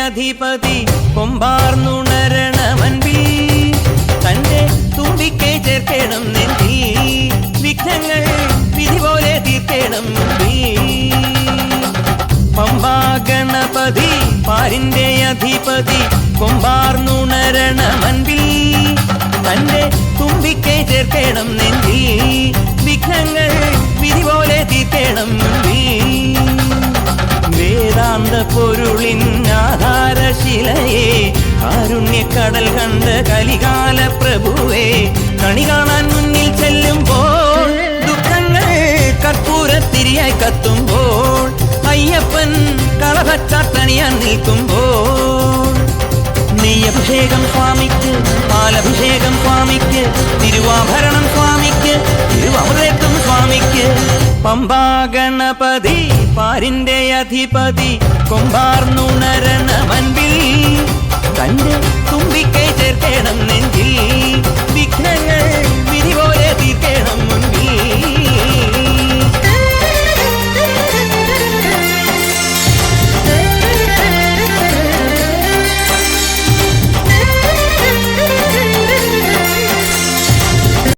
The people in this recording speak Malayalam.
അധിപതി കൊമ്പാർന്നുണരണമൻപിൽ തന്റെ തുമ്പിക്കൈ ചേർക്കണം നെഞ്ചിൽ വിഘ്നങ്ങൾ വിധി പോലെ തീർക്കണം പമ്പാ ഗണപതി പാരിന്റെ അധിപതി കൊമ്പാർന്നുണരണമൻപിൽ തന്റെ തുമ്പിക്കൈ ചേർക്കണം നെഞ്ചിൽ വിഘ്നങ്ങൾ വിധി പോലെ തീർക്കണം വേദാന്ത പൊരുളിൻ ആധാരശിലയെ കാരുണ്യക്കടൽ കണ്ട കലികാല പ്രഭുവേ കണി കാണാൻ മുന്നിൽ ചെല്ലുമ്പോൾ ദുഃഖങ്ങൾ കർപ്പൂരത്തിരിയായി കത്തുമ്പോൾ അയ്യപ്പൻ കളഭച്ചാട്ടണിയാൻ നിൽക്കുമ്പോൾ നെയ്യഭിഷേകം സ്വാമിക്ക് പാലഭിഷേകം സ്വാമിക്ക് തിരുവാഭരണം സ്വാമിക്ക് തിരുവമൃതത്വം സ്വാമിക്ക് പമ്പാ ഗണപതി പാരിന്റെ അധിപതി കൊമ്പാർന്നുണരണമൻപിൽ തന്റെ തുമ്പിക്കൈ ചേർക്കണം നെഞ്ചിൽ